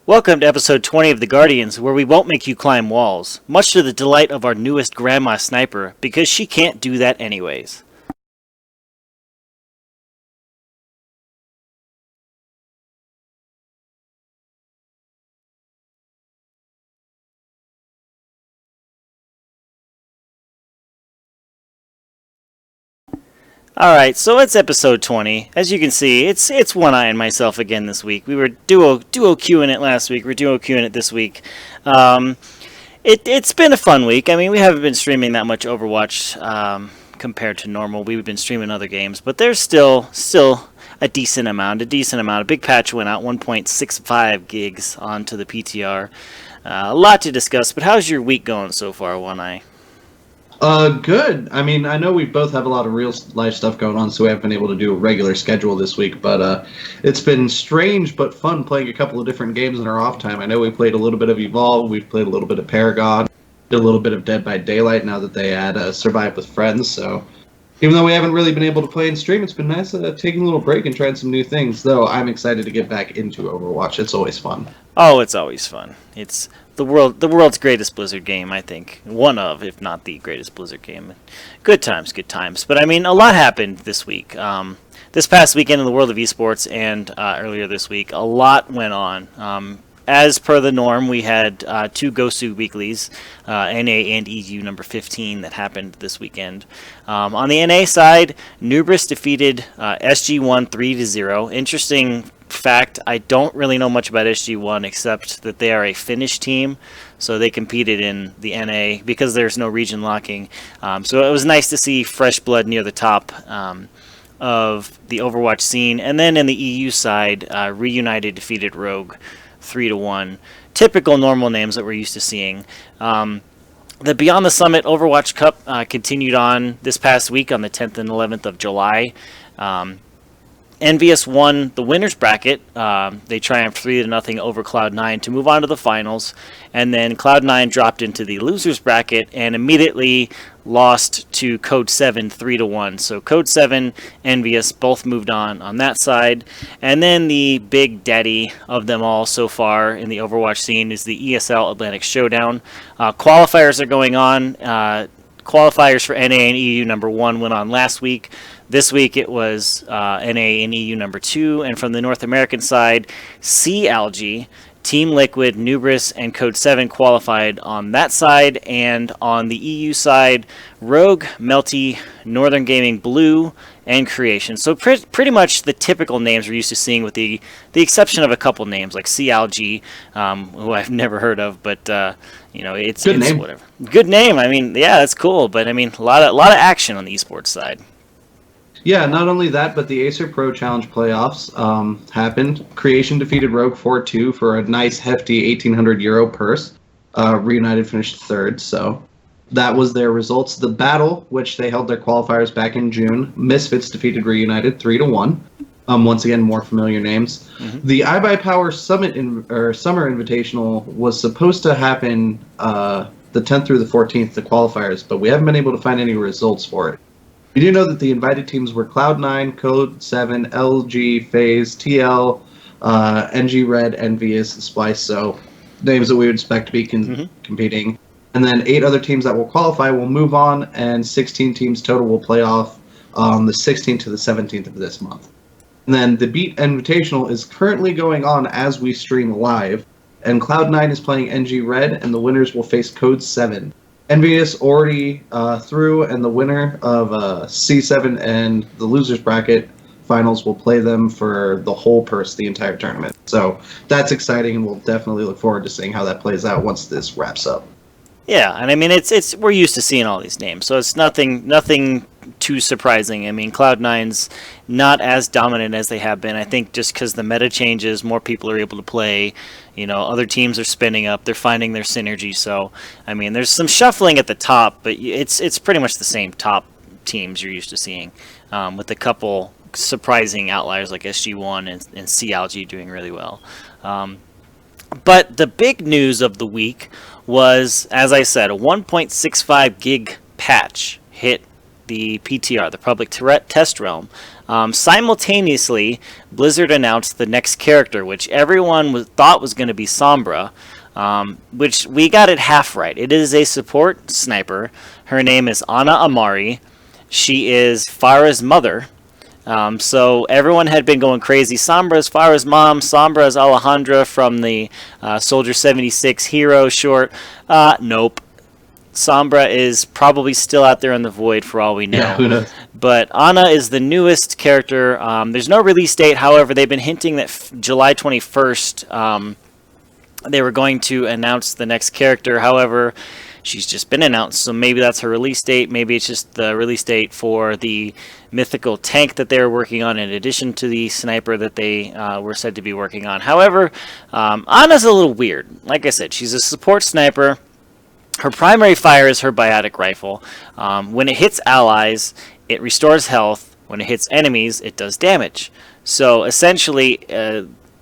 Welcome to episode 20 of The Guardians, where we won't make you climb walls, much to the delight of our newest grandma sniper, because she can't do that anyways. Alright, so it's episode 20. As you can see, it's One Eye and myself again this week. We were duo queuing it last week, we're duo queuing it this week. It's been a fun week. I mean, we haven't been streaming that much Overwatch compared to normal. We've been streaming other games, but there's still a decent amount. A big patch went out, 1.65 gigs onto the PTR. A lot to discuss, but how's your week going so far, One Eye? Good. I mean, I know we both have a lot of real life stuff going on, so we haven't been able to do a regular schedule this week, but it's been strange but fun playing a couple of different games in our off time. I know we played a little bit of Evolve, we've played a little bit of Paragon, did a little bit of Dead by Daylight now that they add Survive with Friends, so even though we haven't really been able to play and stream, it's been nice taking a little break and trying some new things, though I'm excited to get back into Overwatch. It's always fun. Oh, it's always fun. It's the world's greatest Blizzard game, I think. One of, if not the greatest Blizzard game. Good times. But I mean, a lot happened this week. This past weekend in the world of esports and earlier this week, a lot went on. As per the norm, we had two Gosu weeklies, NA and EU number 15, that happened this weekend. On the NA side, Nubris defeated SG1 3-0. Interesting fact, I don't really know much about SG1 except that they are a Finnish team, so they competed in the NA because there's no region locking. So it was nice to see fresh blood near the top of the Overwatch scene. And then in the EU side, Reunited defeated Rogue 3-1. Typical normal names that we're used to seeing. The Beyond the Summit Overwatch Cup continued on this past week on the 10th and 11th of July. Envious won the winners bracket. They triumphed 3-0 over Cloud9 to move on to the finals, and then Cloud9 dropped into the losers bracket and immediately lost to Code 7 3-1. So Code 7, Envious both moved on that side, and then the big daddy of them all so far in the Overwatch scene is the ESL Atlantic Showdown. Qualifiers are going on. Qualifiers for NA and EU number 1 went on last week. This week it was NA and EU number 2, and from the North American side, CLG, Team Liquid, Nubris, and Code 7 qualified on that side, and on the EU side, Rogue, Melty, Northern Gaming, Blue, and Creation. So pretty much the typical names we're used to seeing, with the exception of a couple names like CLG, who I've never heard of, but it's Good name. Whatever. Good name. I mean, yeah, that's cool, but I mean, a lot of action on the esports side. Yeah, not only that, but the Acer Pro Challenge playoffs happened. Creation defeated Rogue 4-2 for a nice, hefty 1,800 euro purse. Reunited finished third, so that was their results. The Battle, which they held their qualifiers back in June, Misfits defeated Reunited 3-1. Once again, more familiar names. Mm-hmm. The iBuyPower Summit Summer Invitational was supposed to happen the 10th through the 14th, the qualifiers, but we haven't been able to find any results for it. We do know that the invited teams were Cloud9, Code 7, LG, FaZe, TL, NG Red, Envious, Splice, so names that we would expect to be competing. And then 8 other teams that will qualify will move on, and 16 teams total will play off on the 16th to the 17th of this month. And then the Beat Invitational is currently going on as we stream live, and Cloud9 is playing NG Red, and the winners will face Code 7. Envious already through, and the winner of C7 and the losers bracket finals will play them for the whole purse the entire tournament. So that's exciting, and we'll definitely look forward to seeing how that plays out once this wraps up. Yeah, and I mean it's we're used to seeing all these names, so it's nothing too surprising. I mean, Cloud9's not as dominant as they have been. I think just because the meta changes, more people are able to play. Other teams are spinning up, they're finding their synergy. So, I mean, there's some shuffling at the top, but it's pretty much the same top teams you're used to seeing, with a couple surprising outliers like SG1 and CLG doing really well. But the big news of the week was, as I said, a 1.65 gig patch hit the PTR, the Public Test Realm, simultaneously, Blizzard announced the next character, which everyone thought was going to be Sombra, which we got it half right. It is a support sniper. Her name is Ana Amari. She is Farah's mother. So everyone had been going crazy. Sombra is Farah's mom. Sombra is Alejandra from the Soldier 76 Hero short. Nope. Sombra is probably still out there in the void for all we know. Yeah, who knows? But Ana is the newest character. There's no release date. However, they've been hinting that July 21st they were going to announce the next character. However, she's just been announced, so maybe that's her release date. Maybe it's just the release date for the mythical tank that they were working on in addition to the sniper that they were said to be working on. However, Ana's a little weird. Like I said, she's a support sniper. Her primary fire is her biotic rifle. When it hits allies, it restores health. When it hits enemies, it does damage. So essentially,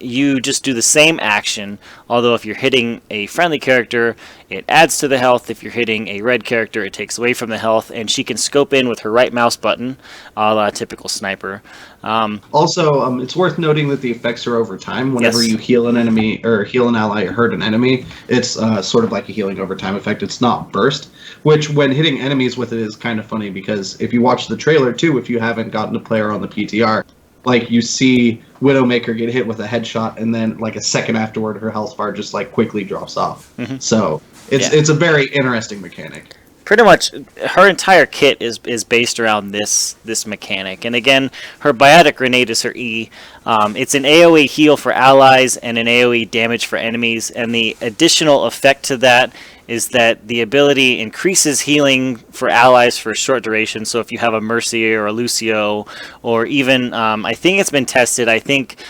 you just do the same action, although if you're hitting a friendly character, it adds to the health. If you're hitting a red character, it takes away from the health, and she can scope in with her right mouse button, a la typical sniper. Also, it's worth noting that the effects are over time. Whenever Yes. you heal an enemy, or heal an ally, or hurt an enemy, it's sort of like a healing over time effect. It's not burst, which when hitting enemies with it is kind of funny, because if you watch the trailer too, if you haven't gotten to play her on the PTR, like you see Widowmaker get hit with a headshot, and then like a second afterward, her health bar just like quickly drops off. So it's a very interesting mechanic. Pretty much, her entire kit is based around this mechanic. And again, her biotic grenade is her E. It's an AoE heal for allies and an AoE damage for enemies. And the additional effect to that is that the ability increases healing for allies for a short duration. So if you have a Mercy or a Lucio, or even, I think it's been tested, I think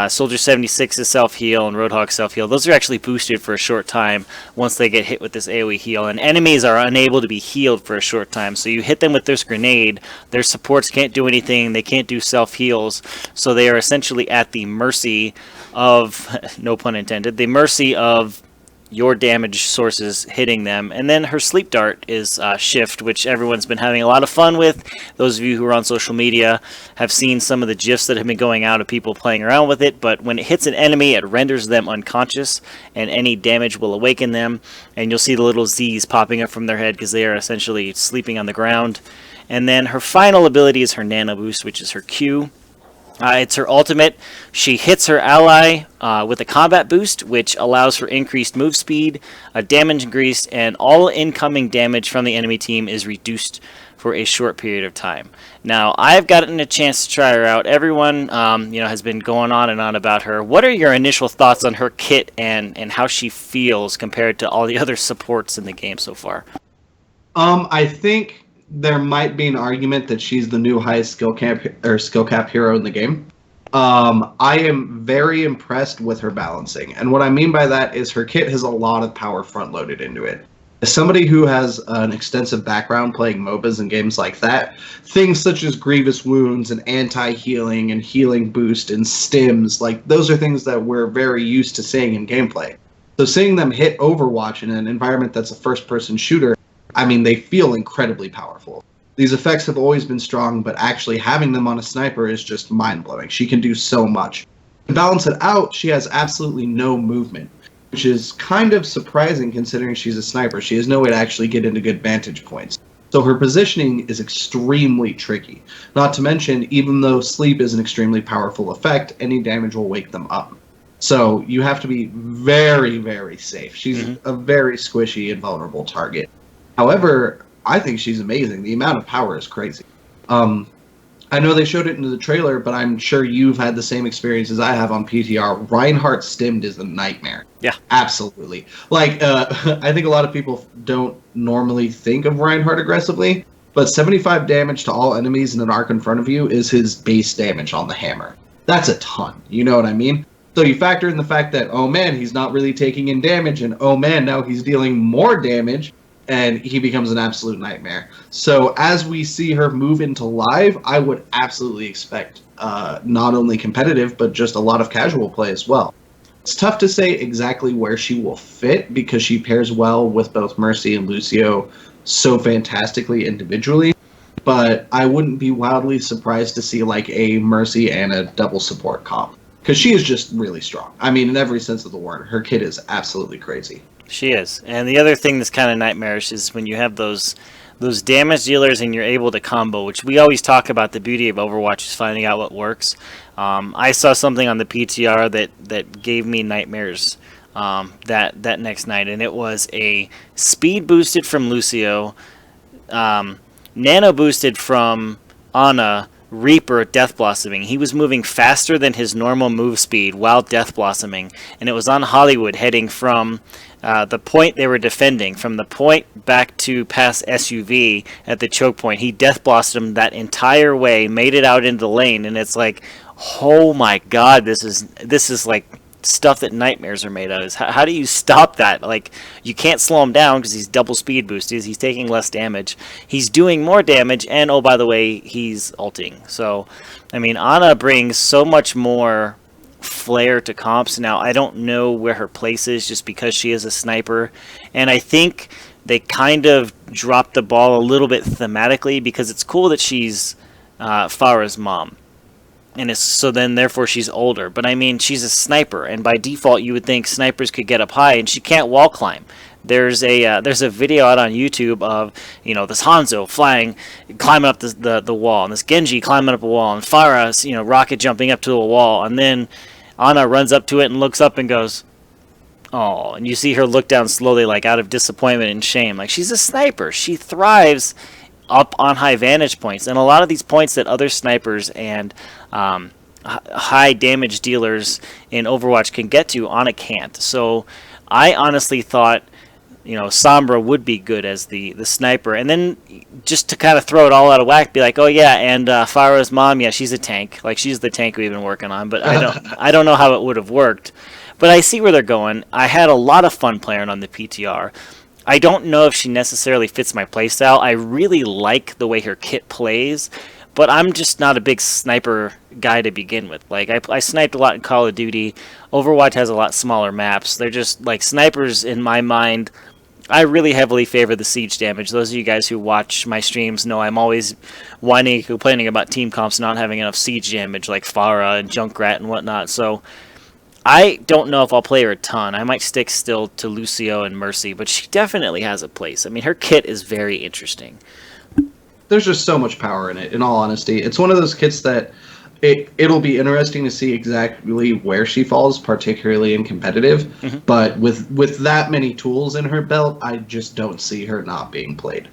Soldier 76 is self-heal and Roadhog self-heal. Those are actually boosted for a short time once they get hit with this AoE heal. And enemies are unable to be healed for a short time. So you hit them with this grenade, their supports can't do anything, they can't do self-heals. So they are essentially at the mercy of, no pun intended, the mercy of your damage sources hitting them. And then her sleep dart is Shift, which everyone's been having a lot of fun with. Those of you who are on social media have seen some of the GIFs that have been going out of people playing around with it. But when it hits an enemy, it renders them unconscious, and any damage will awaken them. And you'll see the little Z's popping up from their head because they are essentially sleeping on the ground. And then her final ability is her Nano Boost, which is her Q. It's her ultimate. She hits her ally with a combat boost, which allows for increased move speed, damage increased, and all incoming damage from the enemy team is reduced for a short period of time. Now, I've gotten a chance to try her out. Everyone, has been going on and on about her. What are your initial thoughts on her kit and how she feels compared to all the other supports in the game so far? I think there might be an argument that she's the new highest skill cap hero in the game. I am very impressed with her balancing, and what I mean by that is her kit has a lot of power front loaded into it. As somebody who has an extensive background playing MOBAs and games like that, things such as grievous wounds and anti-healing and healing boost and stims, like those are things that we're very used to seeing in gameplay. So seeing them hit Overwatch in an environment that's a first-person shooter, I mean, they feel incredibly powerful. These effects have always been strong, but actually having them on a sniper is just mind-blowing. She can do so much. To balance it out, she has absolutely no movement, which is kind of surprising considering she's a sniper. She has no way to actually get into good vantage points. So her positioning is extremely tricky. Not to mention, even though sleep is an extremely powerful effect, any damage will wake them up. So you have to be very, very safe. She's a very squishy and vulnerable target. However, I think she's amazing. The amount of power is crazy. I know they showed it in the trailer, but I'm sure you've had the same experience as I have on PTR. Reinhardt stimmed is a nightmare. Yeah. Absolutely. Like, I think a lot of people don't normally think of Reinhardt aggressively, but 75 damage to all enemies in an arc in front of you is his base damage on the hammer. That's a ton. You know what I mean? So you factor in the fact that, oh man, he's not really taking in damage, and oh man, now he's dealing more damage, and he becomes an absolute nightmare. So as we see her move into live, I would absolutely expect not only competitive, but just a lot of casual play as well. It's tough to say exactly where she will fit because she pairs well with both Mercy and Lucio so fantastically individually. but I wouldn't be wildly surprised to see like a Mercy and a double support comp. Because she is just really strong. I mean, in every sense of the word, her kit is absolutely crazy. She is. And the other thing that's kind of nightmarish is when you have those damage dealers and you're able to combo, which we always talk about. The beauty of Overwatch is finding out what works. I saw something on the PTR that gave me nightmares that next night, and it was a speed boosted from Lucio, nano boosted from Ana, Reaper Death Blossoming. He was moving faster than his normal move speed while Death Blossoming, and it was on Hollywood heading from the point they were defending, from the point back to past SUV at the choke point. He Death Blossomed that entire way, made it out into the lane, and it's like, oh my god, this is like stuff that nightmares are made of. How do you stop that? Like, you can't slow him down because he's double speed boosted. He's taking less damage. He's doing more damage, and oh, by the way, he's ulting. So, I mean, Ana brings so much more flair to comps. Now, I don't know where her place is just because she is a sniper, and I think they kind of dropped the ball a little bit thematically because it's cool that she's Farah's mom. And so then therefore she's older, but I mean, she's a sniper, and by default you would think snipers could get up high, and she can't wall climb. There's a video out on YouTube of, you know, this Hanzo climbing up the wall, and this Genji climbing up a wall, and Farah, you know, rocket jumping up to a wall, and then Ana runs up to it and looks up and goes, oh, and you see her look down slowly, like out of disappointment and shame. Like, she's a sniper. She thrives up on high vantage points, and a lot of these points that other snipers and high damage dealers in Overwatch can get to, Ana can't. So I honestly thought, you know, Sombra would be good as the sniper, and then just to kind of throw it all out of whack, be like, oh yeah, and Farah's mom, yeah, she's a tank. Like, she's the tank we've been working on, but I don't know how it would have worked. But I see where they're going. I had a lot of fun playing on the PTR. I don't know if she necessarily fits my playstyle. I really like the way her kit plays, but I'm just not a big sniper guy to begin with. Like, I sniped a lot in Call of Duty. Overwatch has a lot smaller maps. They're just, like, snipers in my mind. I really heavily favor the siege damage. Those of you guys who watch my streams know I'm always whining and complaining about team comps not having enough siege damage, like Farah and Junkrat and whatnot. So I don't know if I'll play her a ton. I might stick still to Lucio and Mercy, but she definitely has a place. I mean, her kit is very interesting. There's just so much power in it, in all honesty. It's one of those kits that it'll be interesting to see exactly where she falls, particularly in competitive. Mm-hmm. But with that many tools in her belt, I just don't see her not being played.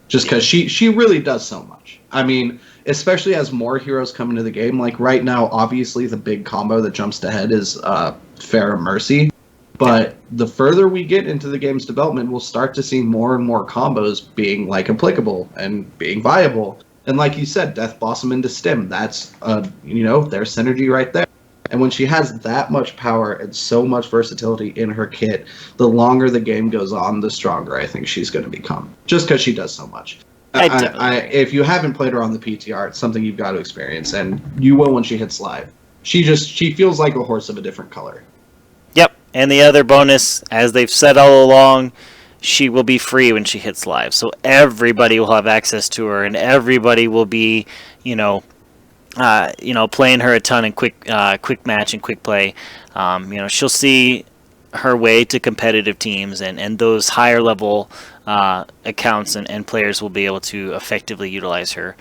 Just because she really does so much. I mean, especially as more heroes come into the game. Like right now, obviously the big combo that jumps ahead is Pharah Mercy. But the further we get into the game's development, we'll start to see more and more combos being like applicable and being viable. And like you said, Death Blossom into Stim, that's there's synergy right there. And when she has that much power and so much versatility in her kit, the longer the game goes on, the stronger I think she's going to become. Just because she does so much. If you haven't played her on the PTR, it's something you've got to experience, and you will when she hits live. She feels like a horse of a different color. Yep, and the other bonus, as they've said all along, she will be free when she hits live. So everybody will have access to her, and everybody will be, playing her a ton in quick match and quick play. She'll see her way to competitive teams, and those higher level accounts and players will be able to effectively utilize her.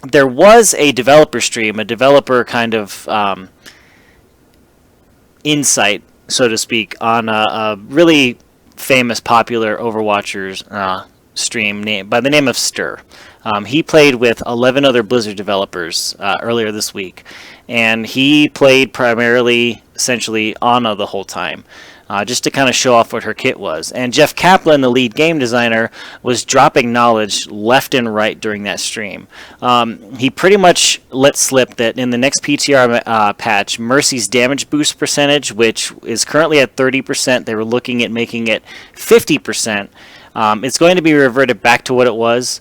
There was a developer stream, a developer kind of insight, so to speak, on a really famous, popular Overwatcher's stream by the name of Stir. He played with 11 other Blizzard developers earlier this week, and he played primarily, essentially, Ana the whole time, just to kind of show off what her kit was. And Jeff Kaplan, the lead game designer, was dropping knowledge left and right during that stream. He pretty much let slip that in the next PTR patch, Mercy's damage boost percentage, which is currently at 30%, they were looking at making it 50%. It's going to be reverted back to what it was.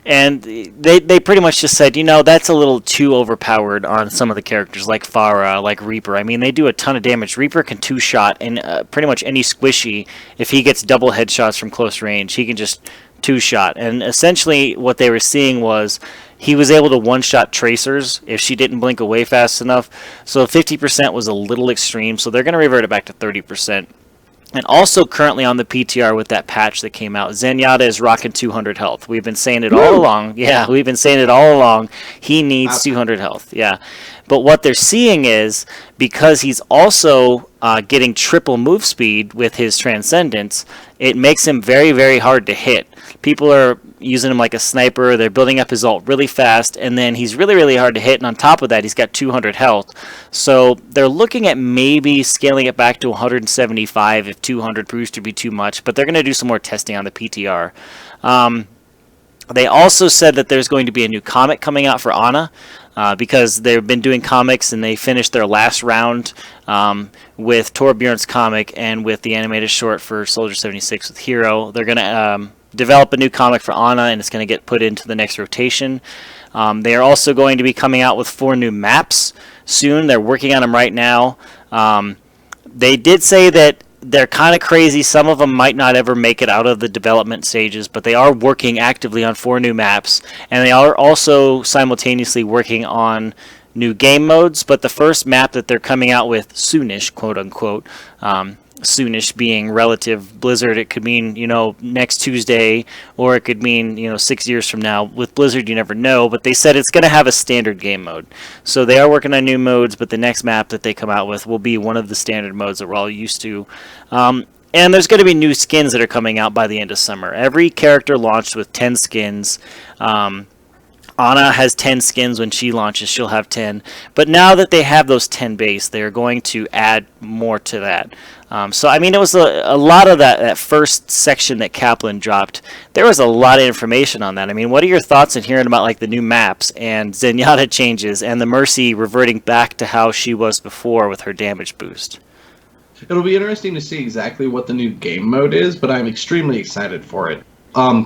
And they pretty much just said, that's a little too overpowered on some of the characters like Pharah, like Reaper. I mean, they do a ton of damage. Reaper can two-shot, and pretty much any squishy, if he gets double headshots from close range, he can just two-shot. And essentially what they were seeing was he was able to one-shot tracers if she didn't blink away fast enough. So 50% was a little extreme, so they're going to revert it back to 30%. And also currently on the PTR with that patch that came out, Zenyatta is rocking 200 health. We've been saying it all along. Yeah, we've been saying it all along. He needs 200 health. Yeah. But what they're seeing is, because he's also getting triple move speed with his Transcendence, it makes him very, very hard to hit. People are using him like a sniper. They're building up his ult really fast, and then he's really, really hard to hit. And on top of that, he's got 200 health. So they're looking at maybe scaling it back to 175 if 200 proves to be too much. But they're going to do some more testing on the PTR. They also said that there's going to be a new comic coming out for Ana, because they've been doing comics and they finished their last round with Torbjorn's comic and with the animated short for Soldier 76 with Hero. They're going to develop a new comic for Ana, and it's going to get put into the next rotation. They are also going to be coming out with 4 new maps soon. They're working on them right now. They did say that they're kind of crazy. Some of them might not ever make it out of the development stages, but they are working actively on 4 new maps, and they are also simultaneously working on new game modes. But the first map that they're coming out with soonish, quote unquote, soonish being relative. Blizzard, it could mean, next Tuesday, or it could mean, 6 years from now. With Blizzard, you never know, but they said it's going to have a standard game mode. So they are working on new modes, but the next map that they come out with will be one of the standard modes that we're all used to. And there's going to be new skins that are coming out by the end of summer. Every character launched with 10 skins. Ana has 10 skins. When she launches, she'll have 10. But now that they have those 10 base, they're going to add more to that. So, I mean, it was a lot of that first section that Kaplan dropped. There was a lot of information on that. I mean, what are your thoughts in hearing about, like, the new maps and Zenyatta changes and the Mercy reverting back to how she was before with her damage boost? It'll be interesting to see exactly what the new game mode is, but I'm extremely excited for it.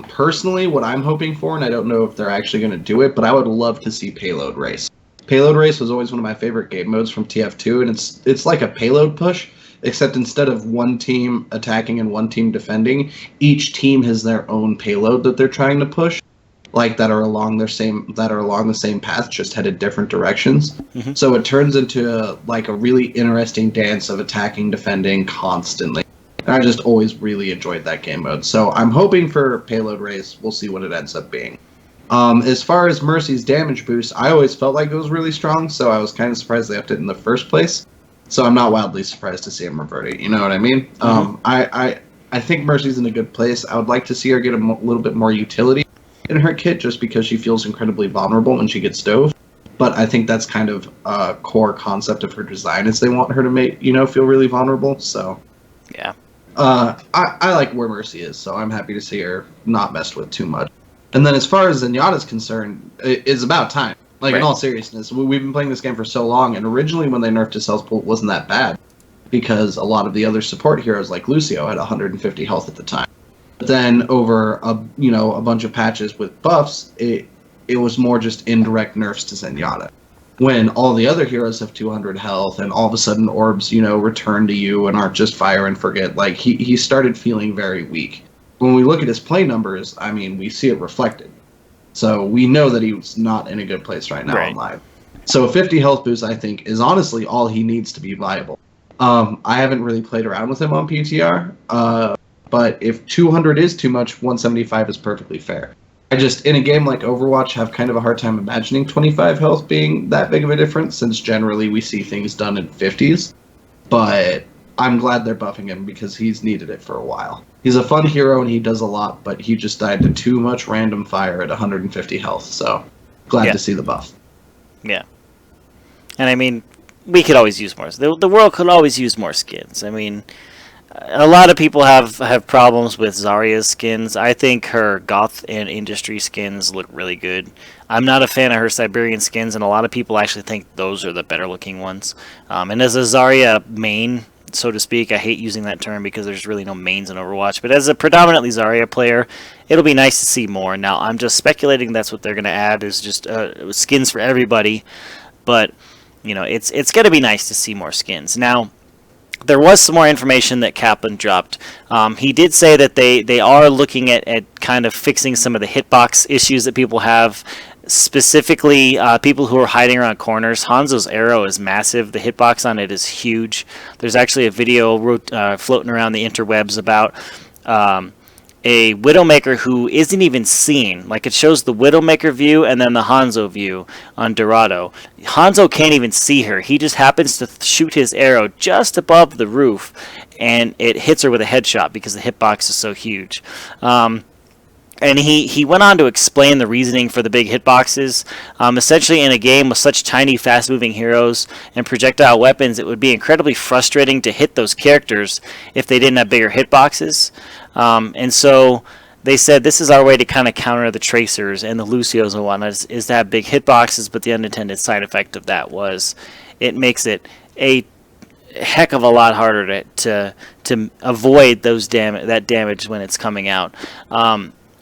Personally, what I'm hoping for, and I don't know if they're actually going to do it, but I would love to see Payload Race. Payload Race was always one of my favorite game modes from TF2, and it's like a payload push, except instead of one team attacking and one team defending, each team has their own payload that they're trying to push, like that are along the same path, just headed different directions. Mm-hmm. So it turns into like a really interesting dance of attacking, defending constantly. And I just always really enjoyed that game mode. So I'm hoping for Payload Race. We'll see what it ends up being. As far as Mercy's damage boost, I always felt like it was really strong, so I was kind of surprised they upped it in the first place. So I'm not wildly surprised to see him revert it. You know what I mean? Mm-hmm. I think Mercy's in a good place. I would like to see her get a little bit more utility in her kit, just because she feels incredibly vulnerable when she gets dove. But I think that's kind of a core concept of her design, is they want her to make feel really vulnerable. So yeah. I like where Mercy is, so I'm happy to see her not messed with too much. And then as far as Zenyatta's concerned, it's about time. Like, right. In all seriousness, we've been playing this game for so long, and originally when they nerfed his health pool, it wasn't that bad, because a lot of the other support heroes, like Lucio, had 150 health at the time. But then over a bunch of patches with buffs, it was more just indirect nerfs to Zenyatta. When all the other heroes have 200 health, and all of a sudden orbs, return to you and aren't just fire and forget, like, he started feeling very weak. When we look at his play numbers, I mean, we see it reflected. So we know that he's not in a good place right now on live. So a 50 health boost, I think, is honestly all he needs to be viable. I haven't really played around with him on PTR, but if 200 is too much, 175 is perfectly fair. I just, in a game like Overwatch, have kind of a hard time imagining 25 health being that big of a difference, since generally we see things done in 50s. But I'm glad they're buffing him, because he's needed it for a while. He's a fun hero and he does a lot, but he just died to too much random fire at 150 health, so glad to see the buff. Yeah. And I mean, we could always use more. The world could always use more skins. I mean, a lot of people have problems with Zarya's skins. I think her Goth and Industry skins look really good. I'm not a fan of her Siberian skins, and a lot of people actually think those are the better looking ones. And as a Zarya main, so to speak. I hate using that term because there's really no mains in Overwatch. But as a predominantly Zarya player, it'll be nice to see more. Now, I'm just speculating that's what they're going to add is just skins for everybody. But, it's going to be nice to see more skins. Now, there was some more information that Kaplan dropped. He did say that they are looking at kind of fixing some of the hitbox issues that people have, specifically people who are hiding around corners. Hanzo's arrow is massive. The hitbox on it is huge. There's actually a video floating around the interwebs about a Widowmaker who isn't even seen. Like, it shows the Widowmaker view and then the Hanzo view on Dorado. Hanzo can't even see her. He just happens to shoot his arrow just above the roof, and it hits her with a headshot because the hitbox is so huge. And he went on to explain the reasoning for the big hitboxes. Essentially, in a game with such tiny, fast-moving heroes and projectile weapons, it would be incredibly frustrating to hit those characters if they didn't have bigger hitboxes. And so they said this is our way to kind of counter the tracers and the Lucios and whatnot, is to have big hitboxes, but the unintended side effect of that was it makes it a heck of a lot harder to avoid that damage when it's coming out.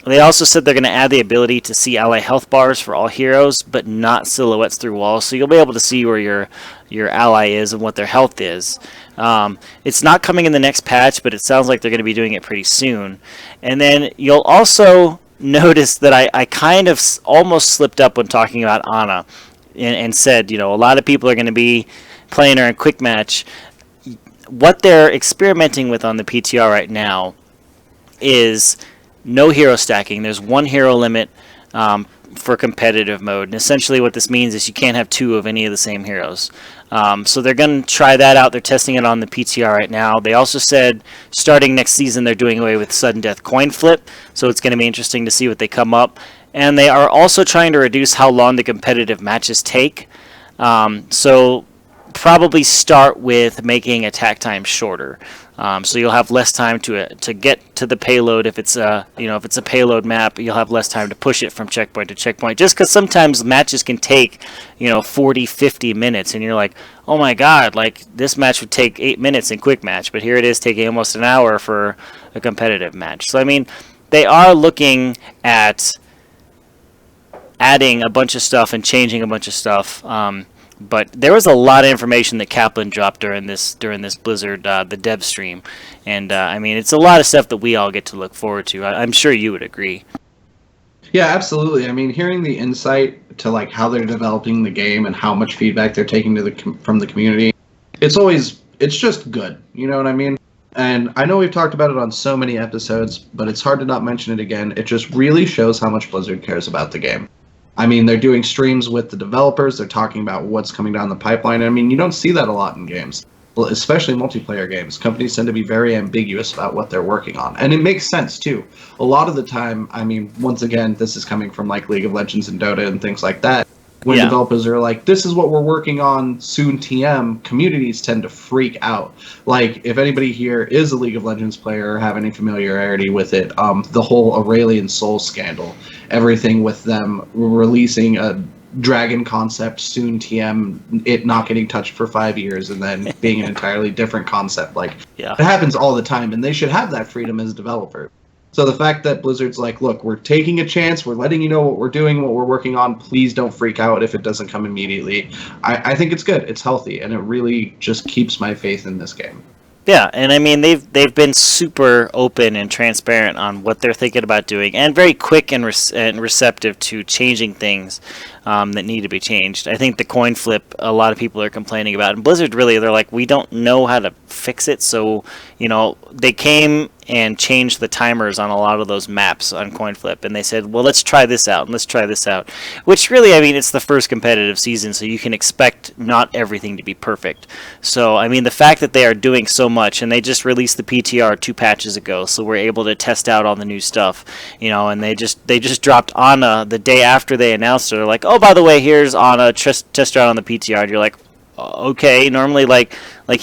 They also said they're going to add the ability to see ally health bars for all heroes, but not silhouettes through walls. So you'll be able to see where your ally is and what their health is. It's not coming in the next patch, but it sounds like they're going to be doing it pretty soon. And then you'll also notice that I kind of almost slipped up when talking about Ana and said, a lot of people are going to be playing her in quick match. What they're experimenting with on the PTR right now is no hero stacking. There's one hero limit for competitive mode. And essentially what this means is you can't have two of any of the same heroes. So they're going to try that out. They're testing it on the PTR right now. They also said starting next season they're doing away with sudden death coin flip. So it's going to be interesting to see what they come up. And they are also trying to reduce how long the competitive matches take. So probably start with making attack time shorter. So you'll have less time to get to the payload. If it's a payload map, you'll have less time to push it from checkpoint to checkpoint. Just because sometimes matches can take 40, 50 minutes, and you're like, oh my god, like this match would take 8 minutes in quick match, but here it is taking almost an hour for a competitive match. So I mean, they are looking at adding a bunch of stuff and changing a bunch of stuff. But there was a lot of information that Kaplan dropped during this Blizzard the dev stream, and I mean it's a lot of stuff that we all get to look forward to. I'm sure you would agree. Yeah, absolutely. I mean, hearing the insight to like how they're developing the game and how much feedback they're taking from the community, it's just good. You know what I mean? And I know we've talked about it on so many episodes, but it's hard to not mention it again. It just really shows how much Blizzard cares about the game. I mean, they're doing streams with the developers. They're talking about what's coming down the pipeline. I mean, you don't see that a lot in games, well, especially multiplayer games. Companies tend to be very ambiguous about what they're working on. And it makes sense, too. A lot of the time, I mean, once again, this is coming from like League of Legends and Dota and things like that. When developers are like, this is what we're working on soon TM, communities tend to freak out. Like, if anybody here is a League of Legends player or have any familiarity with it, the whole Aurelian Soul scandal, everything with them releasing a dragon concept soon TM, it not getting touched for 5 years, and then being an entirely different concept. Like, it happens all the time, and they should have that freedom as a developer. So the fact that Blizzard's like, look, we're taking a chance, we're letting you know what we're doing, what we're working on, please don't freak out if it doesn't come immediately. I think it's good, it's healthy, and it really just keeps my faith in this game. Yeah, and I mean they've been super open and transparent on what they're thinking about doing, and very quick and receptive to changing things that need to be changed. I think the coin flip, a lot of people are complaining about, and Blizzard really, they're like, we don't know how to fix it, so they came and changed the timers on a lot of those maps on coin flip, and they said, well, let's try this out, and let's try this out, which really, I mean, it's the first competitive season, so you can expect not everything to be perfect. So, I mean, the fact that they are doing so much, and they just released the PTR 2 patches ago, so we're able to test out all the new stuff, and they just dropped Ana the day after they announced it. They're like, oh, by the way, here's Ana, test her out on the PTR, and you're like, okay, normally, like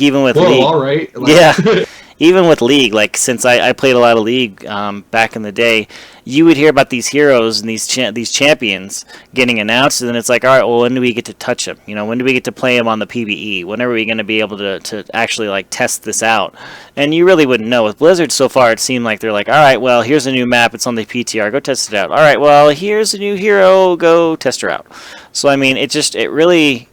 even with Whoa, League, all right. yeah. even with League, like since I played a lot of League back in the day, you would hear about these heroes and these champions getting announced, and then it's like, all right, well, when do we get to touch them? You know, when do we get to play them on the PvE? When are we going to be able to actually like test this out? And you really wouldn't know. With Blizzard so far, it seemed like they're like, all right, well, here's a new map. It's on the PTR. Go test it out. All right, well, here's a new hero. Go test her out. So I mean, it really,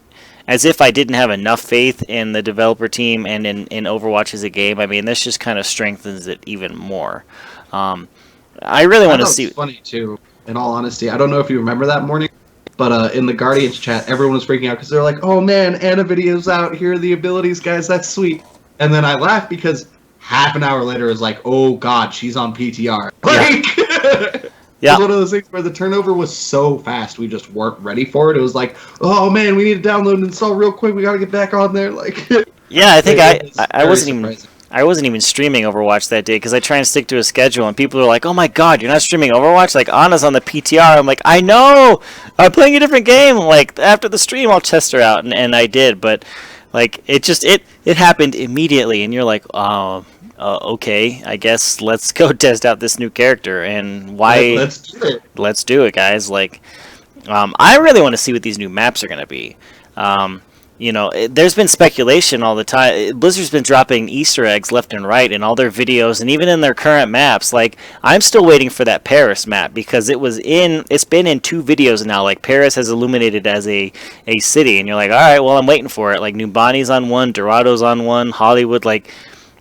as if I didn't have enough faith in the developer team and in Overwatch as a game. I mean, this just kind of strengthens it even more. I really want to see. It's funny too. In all honesty, I don't know if you remember that morning, but in the Guardians chat, everyone was freaking out because they're like, "Oh man, Ana video's out. Here are the abilities, guys. That's sweet." And then I laughed because half an hour later, it's like, "Oh god, she's on PTR." Like, yeah. It was one of those things where the turnover was so fast, we just weren't ready for it. It was like, "Oh man, we need to download and install real quick. We got to get back on there." Like, yeah, I think I wasn't even streaming Overwatch that day because I try and stick to a schedule, and people are like, "Oh my god, you're not streaming Overwatch?" Like, Anna's on the PTR. I'm like, "I know, I'm playing a different game." Like, after the stream, I'll test her out, and I did, but like it happened immediately, and you're like, "Oh, okay, I guess let's go test out this new character." And why? Let's do it, guys. Like, I really want to see what these new maps are gonna be. You know, there's been speculation all the time. Blizzard's been dropping Easter eggs left and right in all their videos and even in their current maps. Like, I'm still waiting for that Paris map because it's been in 2 videos now. Like, Paris has illuminated as a city, and you're like, all right, well, I'm waiting for it. Like, New Bonnie's on one, Dorado's on one, Hollywood, like,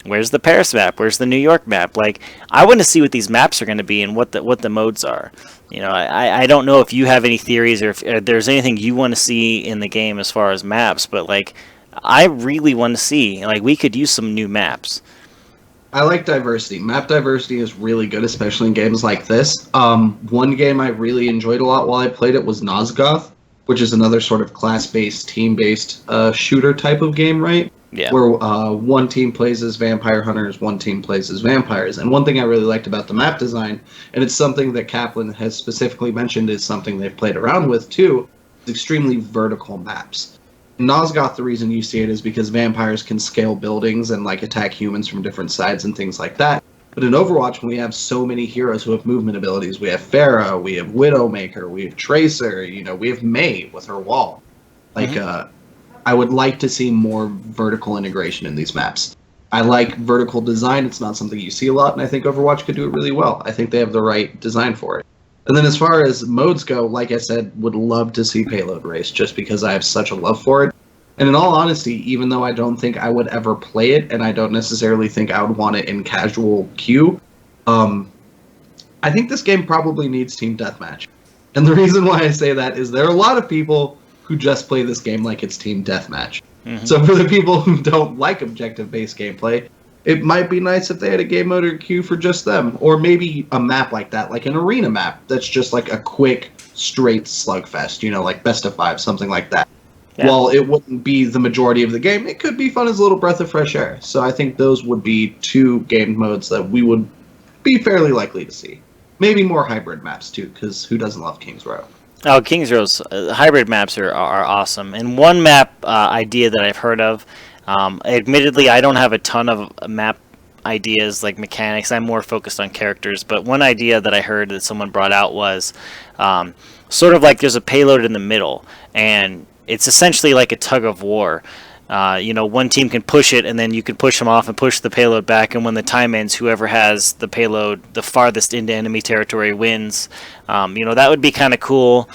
where's the Paris map? Where's the New York map? Like, I want to see what these maps are going to be and what the modes are. You know, I don't know if you have any theories or if there's anything you want to see in the game as far as maps, but like, I really want to see, like, we could use some new maps. I like diversity. Map diversity is really good, especially in games like this. One game I really enjoyed a lot while I played it was Nosgoth, which is another sort of class-based, team-based shooter type of game, right? Yeah. Where one team plays as vampire hunters, one team plays as vampires. And one thing I really liked about the map design, and it's something that Kaplan has specifically mentioned is something they've played around with too, is extremely vertical maps. In Nosgoth, the reason you see it is because vampires can scale buildings and like attack humans from different sides and things like that. But in Overwatch, we have so many heroes who have movement abilities. We have Pharah, we have Widowmaker, we have Tracer, you know, we have Mei with her wall. Like, I would like to see more vertical integration in these maps. I like vertical design. It's not something you see a lot, and I think Overwatch could do it really well. I think they have the right design for it. And then as far as modes go, like I said, would love to see Payload Race, just because I have such a love for it. And in all honesty, even though I don't think I would ever play it, and I don't necessarily think I would want it in casual queue, I think this game probably needs Team Deathmatch. And the reason why I say that is there are a lot of people who just play this game like it's Team Deathmatch. So for the people who don't like objective-based gameplay, it might be nice if they had a game mode or queue for just them. Or maybe a map like that, like an arena map, that's just like a quick, straight slugfest, you know, like best of 5, something like that. Yeah. While it wouldn't be the majority of the game, it could be fun as a little breath of fresh air. So I think those would be 2 game modes that we would be fairly likely to see. Maybe more hybrid maps, too, because who doesn't love King's Row? Oh, King's Row's hybrid maps are awesome. And one map idea that I've heard of, admittedly, I don't have a ton of map ideas like mechanics. I'm more focused on characters. But one idea that I heard that someone brought out was sort of like there's a payload in the middle, and it's essentially like a tug of war. You know, one team can push it, and then you can push them off and push the payload back, and when the time ends, whoever has the payload the farthest into enemy territory wins. You know, that would be kind of cool,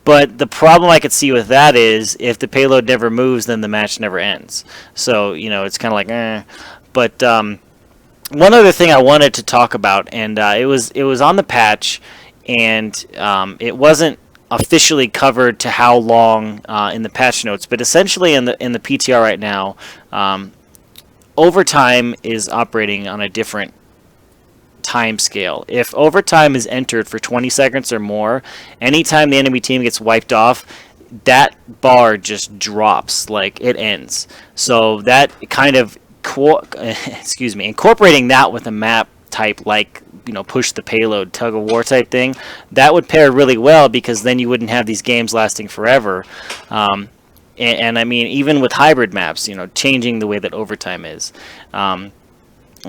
but the problem I could see with that is if the payload never moves, then the match never ends. So, you know, it's kind of like, But one other thing I wanted to talk about, and it was on the patch, and it wasn't officially covered to how long in the patch notes, but essentially in the PTR right now, overtime is operating on a different time scale. If overtime is entered for 20 seconds or more, anytime the enemy team gets wiped off, that bar just drops, like it ends. So that kind of incorporating that with a map type like, you know, push the payload, tug of war type thing, that would pair really well, because then you wouldn't have these games lasting forever. And I mean, even with hybrid maps, you know, changing the way that overtime is.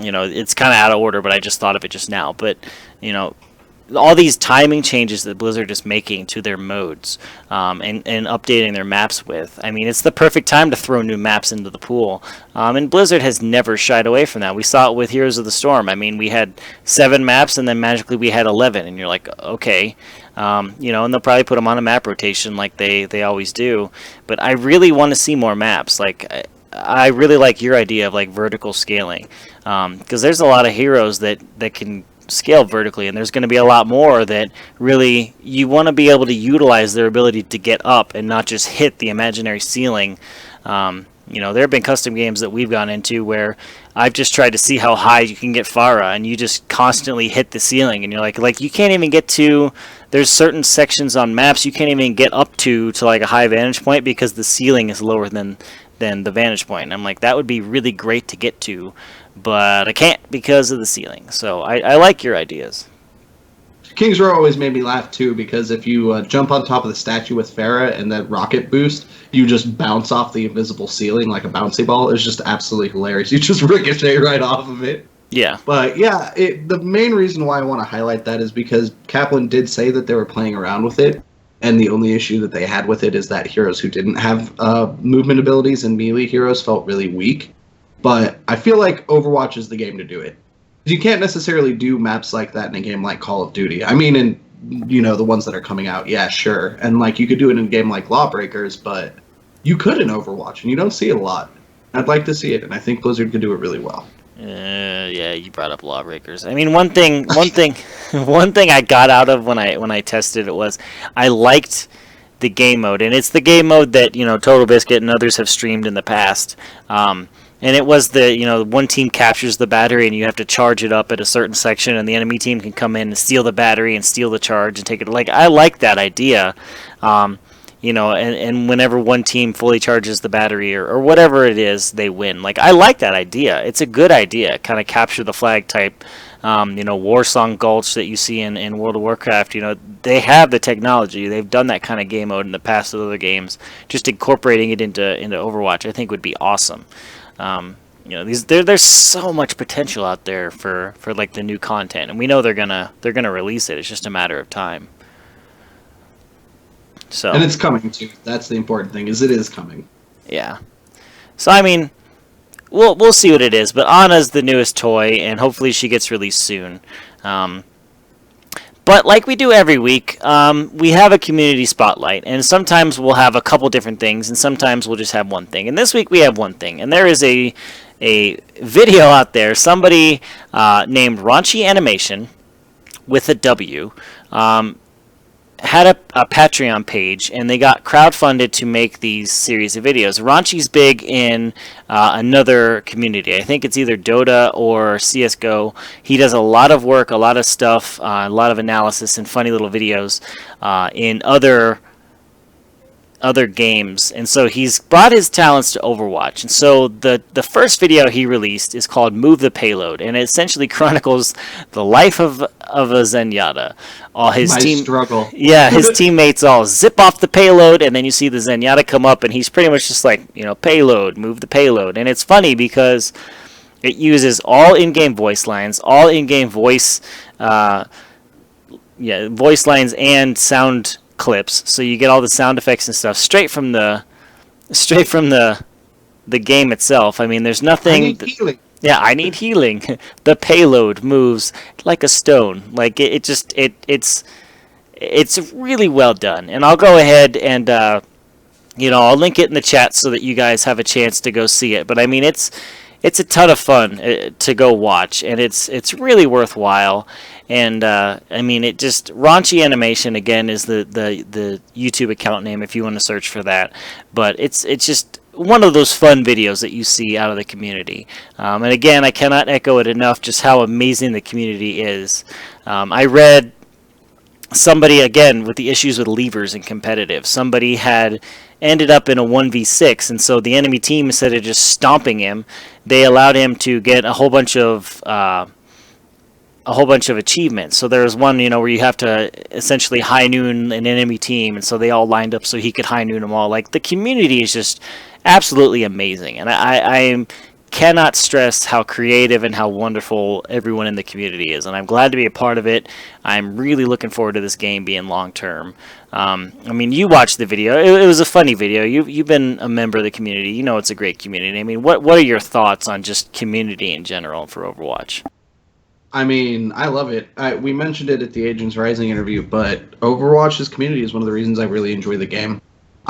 it's kind of out of order, but I just thought of it just now. But all these timing changes that Blizzard is making to their modes, and updating their maps with. I mean, it's the perfect time to throw new maps into the pool. And Blizzard has never shied away from that. We saw it with Heroes of the Storm. I mean, we had 7 maps, and then magically we had 11, and you're like, okay. And they'll probably put them on a map rotation like they always do. But I really want to see more maps. Like, I really like your idea of like vertical scaling, because there's a lot of heroes that can scale vertically, and there's going to be a lot more that really you want to be able to utilize their ability to get up and not just hit the imaginary ceiling. There have been custom games that we've gone into where I've just tried to see how high you can get Pharah, and you just constantly hit the ceiling, and you're like you can't even get to. There's certain sections on maps you can't even get up to like a high vantage point because the ceiling is lower than the vantage point. And I'm like, that would be really great to get to, but I can't because of the ceiling. So I like your ideas. King's Row always made me laugh too, because if you jump on top of the statue with Pharah and that rocket boost, you just bounce off the invisible ceiling like a bouncy ball. It's just absolutely hilarious. You just ricochet right off of it. Yeah. But yeah, the main reason why I want to highlight that is because Kaplan did say that they were playing around with it. And the only issue that they had with it is that heroes who didn't have movement abilities and melee heroes felt really weak. But I feel like Overwatch is the game to do it. You can't necessarily do maps like that in a game like Call of Duty. I mean, in the ones that are coming out, yeah, sure. And like you could do it in a game like Lawbreakers, but you could in Overwatch, and you don't see it a lot. I'd like to see it, and I think Blizzard could do it really well. Yeah, you brought up Lawbreakers. I mean, one thing I got out of when I tested it was I liked the game mode, and it's the game mode that Total Biscuit and others have streamed in the past. And it was the one team captures the battery, and you have to charge it up at a certain section, and the enemy team can come in and steal the battery and steal the charge and take it. Like, I like that idea. And whenever one team fully charges the battery or whatever it is, they win. Like, I like that idea. It's a good idea. Kind of capture the flag type, Warsong Gulch that you see in World of Warcraft. They have the technology. They've done that kind of game mode in the past with other games. Just incorporating it into Overwatch, I think, would be awesome. There's so much potential out there for like the new content, and we know they're gonna release it. It's just a matter of time. So, and it's coming too. That's the important thing, is it is coming. Yeah. So I mean, we'll see what it is. But Anna's the newest toy, and hopefully she gets released soon. But like we do every week, we have a community spotlight, and sometimes we'll have a couple different things, and sometimes we'll just have one thing. And this week we have one thing, and there is a video out there. Somebody named Raunchy Animation with a W. Had a Patreon page, and they got crowdfunded to make these series of videos. Raunchy's big in another community. I think it's either Dota or CSGO. He does a lot of work, a lot of stuff, a lot of analysis and funny little videos in other games, and so he's brought his talents to Overwatch. And so the first video he released is called Move the Payload, and it essentially chronicles the life of a Zenyatta. All his struggle. Yeah, his teammates all zip off the payload, and then you see the Zenyatta come up, and he's pretty much just like, payload, move the payload. And it's funny because it uses all in-game voice lines, all in-game voice lines and sound clips, so you get all the sound effects and stuff straight from the game itself. I mean, there's nothing. I need healing. Yeah, I need healing. The payload moves like a stone. Like it's really well done. And I'll go ahead and I'll link it in the chat so that you guys have a chance to go see it. But I mean, it's a ton of fun to go watch, and it's really worthwhile. And I mean, it just Raunchy Animation again is the YouTube account name if you want to search for that. But it's just one of those fun videos that you see out of the community. And again, I cannot echo it enough just how amazing the community is. I read somebody, again, with the issues with levers and competitive, somebody had ended up in a 1v6, and so the enemy team, instead of just stomping him, they allowed him to get a whole bunch of achievements. So there was one, where you have to essentially high noon an enemy team, and so they all lined up so he could high noon them all. Like, the community is just absolutely amazing, and I'm cannot stress how creative and how wonderful everyone in the community is, and I'm glad to be a part of it. I'm really looking forward to this game being long term. I mean, you watched the video. It was a funny video. You've been a member of the community. You know it's a great community. I mean, what are your thoughts on just community in general for Overwatch? I mean, I love it. We mentioned it at the Agents Rising interview, but Overwatch's community is one of the reasons I really enjoy the game.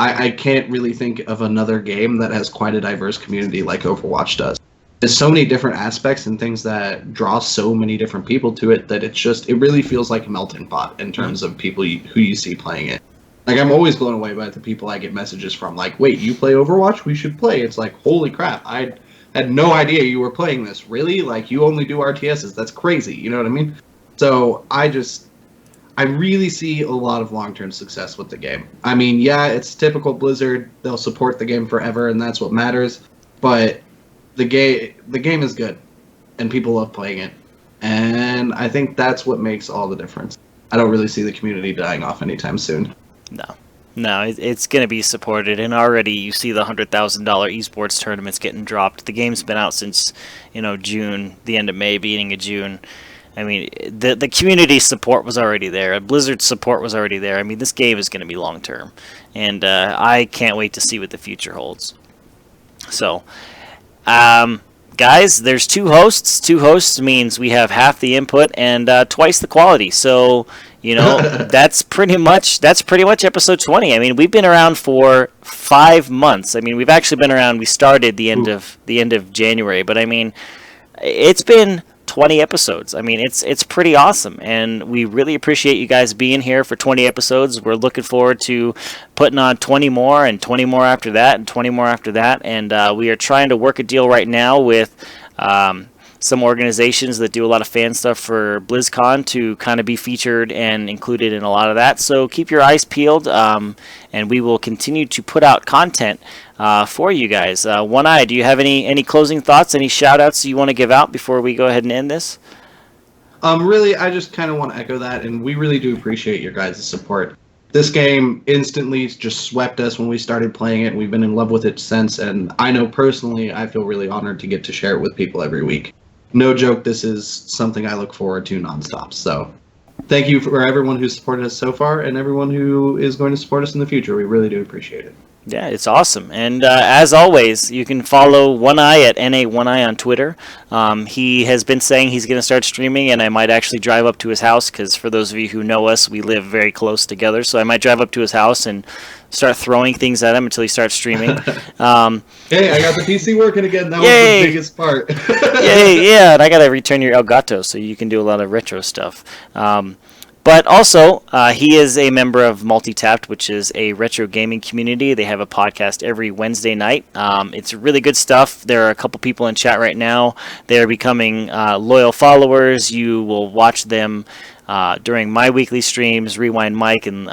I can't really think of another game that has quite a diverse community like Overwatch does. There's so many different aspects and things that draw so many different people to it that it really feels like a melting pot in terms of people who you see playing it. Like, I'm always blown away by the people I get messages from, like, wait, you play Overwatch? We should play. It's like, holy crap, I had no idea you were playing this. Really? Like, you only do RTSs. That's crazy. You know what I mean? So I really see a lot of long-term success with the game. I mean, yeah, it's typical Blizzard. They'll support the game forever, and that's what matters. But the game is good, and people love playing it. And I think that's what makes all the difference. I don't really see the community dying off anytime soon. No, it's going to be supported, and already you see the $100,000 esports tournaments getting dropped. The game's been out since, June, the end of May, beginning of June. I mean, the community support was already there. Blizzard's support was already there. I mean, this game is going to be long term, and I can't wait to see what the future holds. So, guys, there's two hosts. Two hosts means we have half the input and twice the quality. So, that's pretty much episode 20. I mean, we've been around for 5 months. I mean, we've actually been around. We started the end of January, but I mean, it's been 20 episodes. I mean, it's pretty awesome, and we really appreciate you guys being here for 20 episodes. We're looking forward to putting on 20 more and 20 more after that and 20 more after that, and we are trying to work a deal right now with some organizations that do a lot of fan stuff for BlizzCon to kind of be featured and included in a lot of that. So keep your eyes peeled, and we will continue to put out content for you guys. One Eye, do you have any closing thoughts, any shout outs you want to give out before we go ahead and end this? Really, I just kind of want to echo that, and we really do appreciate your guys' support. This game instantly just swept us when we started playing it, and we've been in love with it since, and I know personally I feel really honored to get to share it with people every week. No joke, this is something I look forward to nonstop. So thank you for everyone who's supported us so far and everyone who is going to support us in the future. We really do appreciate it. Yeah, it's awesome. And as always, you can follow One Eye at NA1Eye on Twitter. He has been saying he's going to start streaming, and I might actually drive up to his house because for those of you who know us, we live very close together. So I might drive up to his house and start throwing things at him until he starts streaming. Hey, I got the PC working again. That Yay! was the biggest part. Yay, yeah, and I got to return your Elgato so you can do a lot of retro stuff. But also, he is a member of Multitapped, which is a retro gaming community. They have a podcast every Wednesday night. It's really good stuff. There are a couple people in chat right now. They are becoming loyal followers. You will watch them during my weekly streams, Rewind Mike and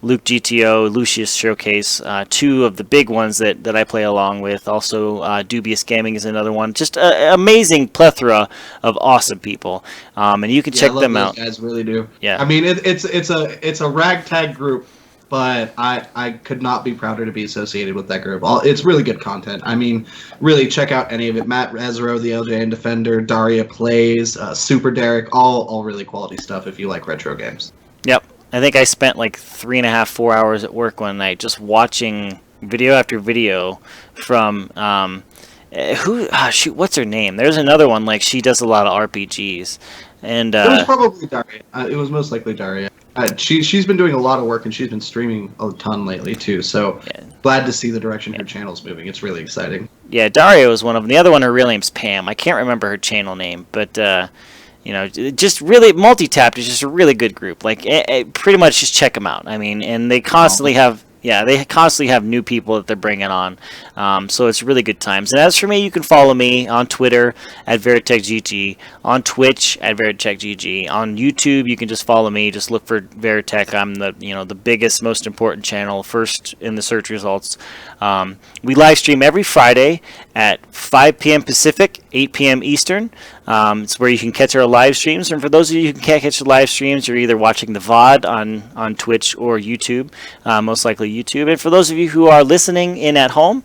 Luke GTO, Lucius Showcase, two of the big ones that I play along with. Also, Dubious Gaming is another one. Just an amazing plethora of awesome people, and you can check them out. Guys really do. Yeah, I mean it's a ragtag group, but I could not be prouder to be associated with that group. It's really good content. I mean, really check out any of it. Matt Rezero, the LJN Defender, Daria Plays, Super Derek, all really quality stuff if you like retro games. Yep. I think I spent like 3.5, 4 hours at work one night just watching video after video from what's her name? There's another one, like she does a lot of RPGs, and it was probably Daria. It was most likely Daria. She's been doing a lot of work and she's been streaming a ton lately too. So glad to see the direction her channel's moving. It's really exciting. Yeah, Daria was one of them. The other one, her real name's Pam. I can't remember her channel name, but just really Multitapped is just a really good group. Like, pretty much just check them out. I mean, and they constantly have new people that they're bringing on. So it's really good times. And as for me, you can follow me on Twitter at Veritechgg, on Twitch at Veritechgg, on YouTube you can just follow me. Just look for Veritech. I'm the biggest, most important channel, first in the search results. We live stream every Friday at 5 p.m. Pacific, 8 p.m. Eastern. It's where you can catch our live streams. And for those of you who can't catch the live streams, you're either watching the VOD on Twitch or YouTube, most likely YouTube. And for those of you who are listening in at home,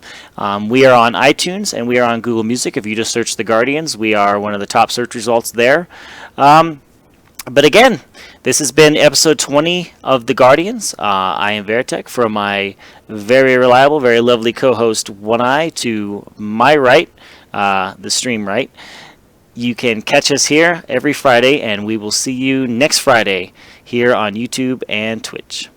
we are on iTunes and we are on Google Music. If you just search The Guardians, we are one of the top search results there. But again, this has been episode 20 of The Guardians. I am Veritech, from my very reliable, very lovely co-host One Eye to my right, the stream right. You can catch us here every Friday, and we will see you next Friday here on YouTube and Twitch.